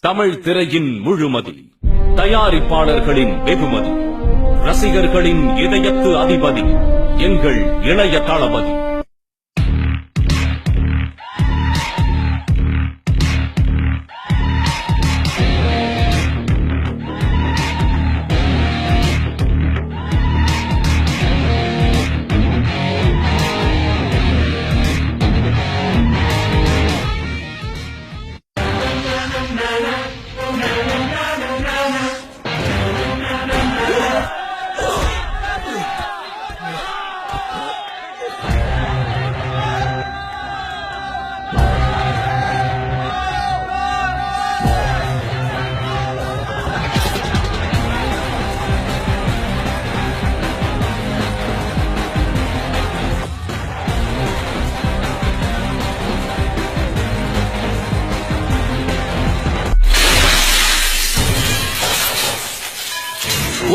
தமிழ் திரையின் முழுமதி, தயாரிப்பாளர்களின் வெகுமதி, ரசிகர்களின் இதயத்து அதிபதி, எங்கள் இளைய தளபதி.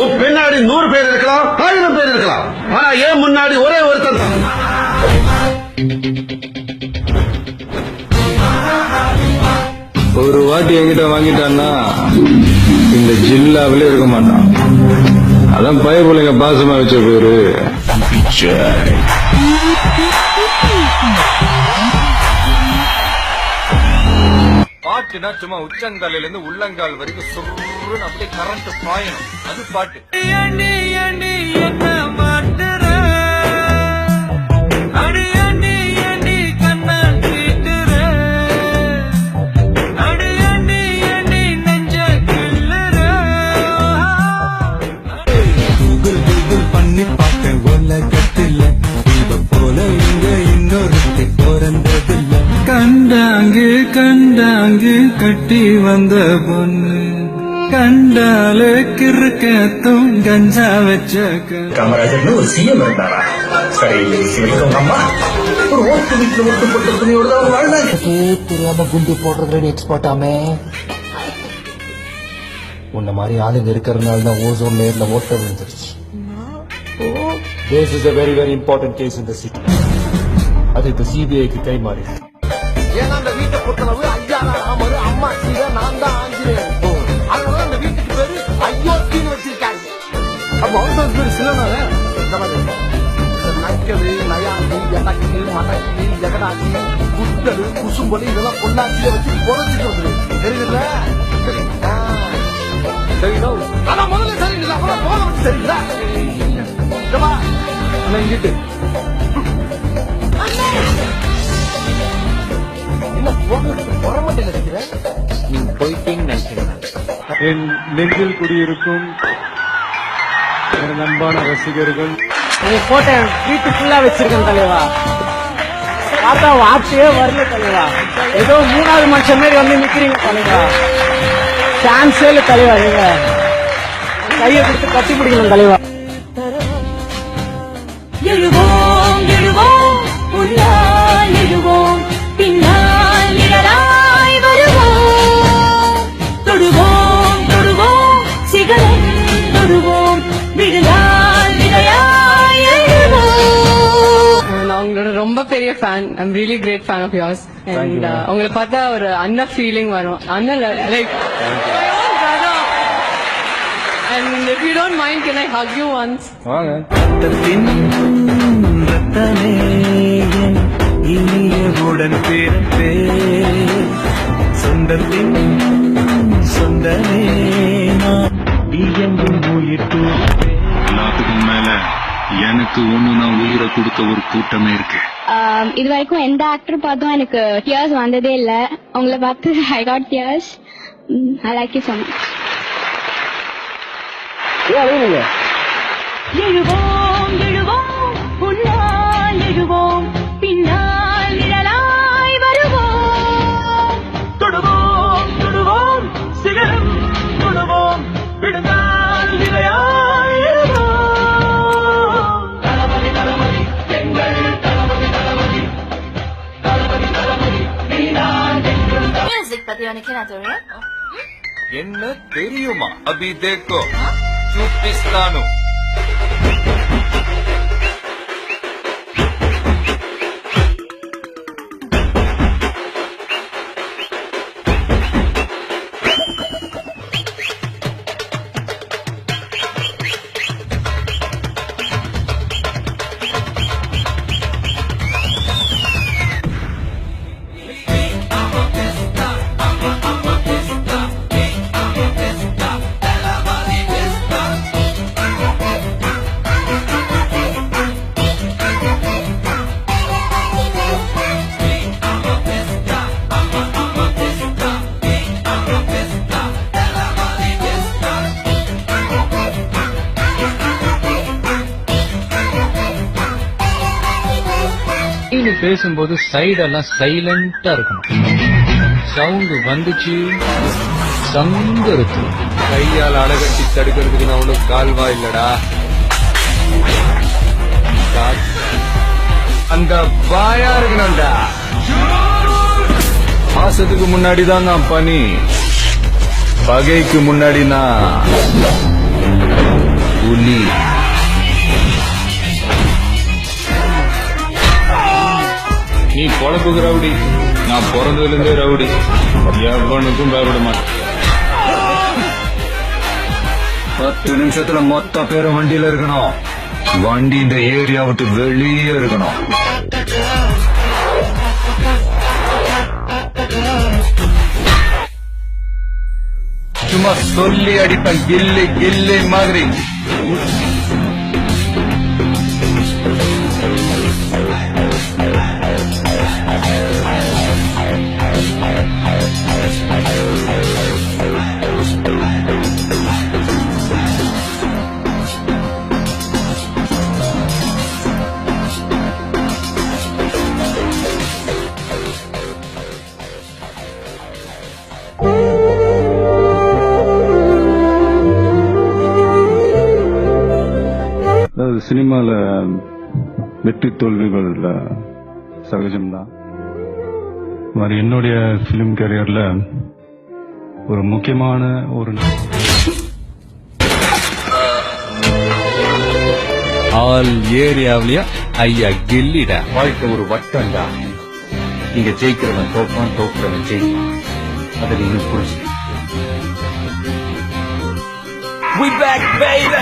உன் பின்னாடி 100 பேர் இருக்கலாம், 1000 பேர் இருக்கலாம், ஆனா ஏன் முன்னாடி ஒரே ஒருத்தன் தான். ஒரு வாட்டி என்கிட்ட வாங்கிட்டான்னா இந்த ஜில்லாவிலே இருக்க மாட்டான். அதான் பயப்புள்ளைங்க பாசமா வச்ச பேரு. பாட்டுனா சும்மா உச்சங்காலில இருந்து உள்ளங்கால் வரைக்கும் சுருன்னு அப்படியே கரண்ட் பாயணும், அது பாட்டு. பண்ணி பார்த்தேன் உலகத்தில் இவ போல இங்க இன்னொருத்தி பிறந்ததில்லை. கண்டாங்கு கட்டி வந்த பொண்ணு கண்டாலே கிறுக்கத்தும் கஞ்சா வச்ச காமராஜர் ஒரு சிஎம் இருந்தாரா? சரி, சிவலிங்கம் அம்மா ஒரு ஓட்டு வீட்டுல ஓட்டு போட்ட துணியோட தான் வாழ்ந்தாங்க. தெரியாம குண்டு போடுறது எக்ஸ்பர்ட் ஆமே. உன்ன மாதிரி ஆளுங்க இருக்கிறதுனால தான் ஓசோன் லேயர்ல ஓட்ட விழுந்துருச்சு. This is a very important case in the city. அது இப்ப சிபிஐக்கு கை மாறி. ஏன்னா அந்த வீட்டை பொறுத்தளவு ஐயா ராமரு, அம்மா சீதா, நான் தான் ஆஞ்சநேயர். அதனால அந்த வீட்டுக்கு பேரு ஐயோத்தின்னு வச்சிருக்காங்க. அப்ப அவசரம் பேரு சிலனால நக்கது, நயாண்டி, எடக்கு, மடக்கி, ஜெகடாக்கி, குட்டரு, குசும்பொலி இதெல்லாம் பொண்ணாச்சியை வச்சு புதைச்சிட்டு வருது. தெரியுதுல்ல? சரிங்களா? ஆனா முதல்ல சரிங்களா? அப்புறம் போக வச்சு சரிங்களா? இங்கிட்டு என் நெஞ்சில் குடியிருக்கும் என் அன்பான ரசிகர்கள், போட்டோ வீட்டு ஃபுல்லா வச்சிருக்கேன் தலைவா. பார்த்தா வார்த்தையே வரல தலைவா. ஏதோ 3வது மனுஷன் மாதிரி வந்து நிக்கிறீங்க தலைவா. சான்ஸே இல்ல தலைவா. நீங்க கையை கொடுத்து கட்டி பிடிக்கணும் தலைவா. எழுவோம் எழுவோம் முன்னால் எழுவோம் பின்னால் நிழலாய் வருவோம். தொடுவோம் தொடுவோம் சிகரம் தொடுவோம் விழுந்தால் விதையாய் எழுவோம். நான் உங்களோட ரொம்ப பெரிய fan. I'm really great fan of yours. And உங்களை பார்த்தா ஒரு அண்ணன் ஃபீலிங் வரும். அண்ணன் like and if you don't mind, can I hug you once? வாங்க. ரத்தமே இனிய உடன் பிறப்பே சொந்தத்தின் சொந்தமே நான் இயங்கும் உயிர் தூரே. எல்லாத்துக்கும் மேல எனக்கு ஒண்ணுனா உயிரை கொடுத்த ஒரு கூட்டமே இருக்கு. இது வரைக்கும் எந்த ஆக்டர் பார்த்தும் எனக்கு டியர்ஸ் வந்ததே இல்ல. உங்களை பார்த்து I got tears. I like you so much. எழுவோம் எழுவோம் முன்னால் எழுவோம் பின்னால் நிழலாய் வருவோம். தொடுவோம் தொடுவோம் சிகரம் தொடுவோம் விழுந்தால் விதையாய் எழுவோம். தளபதி தளபதி எங்கள் தளபதி தளபதி தளபதி தளபதி நீதான் எங்கள். மியூசிக் பத்தி உனக்கு என்ன தெரியும்? என்ன தெரியுமா? அபி தேக்கோ చూపిస్తాను. பேசும்போது சைடெல்லாம் சைலண்டா இருக்கணும். சவுண்ட் வந்துச்சு சங்க இருக்கு. கையால் அணகட்டி தடுக்கிறதுக்கு நான் ஒன்னும் கால்வா இல்லடா. அந்த பாயா இருக்கணும்டா. மாசத்துக்கு முன்னாடிதான் நான் பனி, பகைக்கு முன்னாடி நான் புலி. நீ பொழப்புக்கு ரவுடி, நான் பிறந்ததுல இருந்தே ரவுடி. எவனுக்கும் பயப்பட மாட்டேன். 10 நிமிஷத்துல மொத்த பேரும் வண்டியில இருக்கணும். வண்டி இந்த ஏரியா விட்டு வெளியே இருக்கணும். சும்மா சொல்லி அடிப்பேன் கில்லி கில்லி மாதிரி. சினிமால வெற்றி தோல்விகள் சகஜம்தான். மாதிரி என்னுடைய பிலிம் கேரியர்ல ஒரு முக்கியமான ஒரு ஆல் ஏரியாவிலயும் ஐயா கில்லிடா. வாழ்க்கை ஒரு வட்டம்டா. நீங்க ஜெயிக்கிறவன் தோப்பான், தோக்குறவன் ஜெயிப்பான். அதை நீங்க புரிஞ்சு. We back, baby.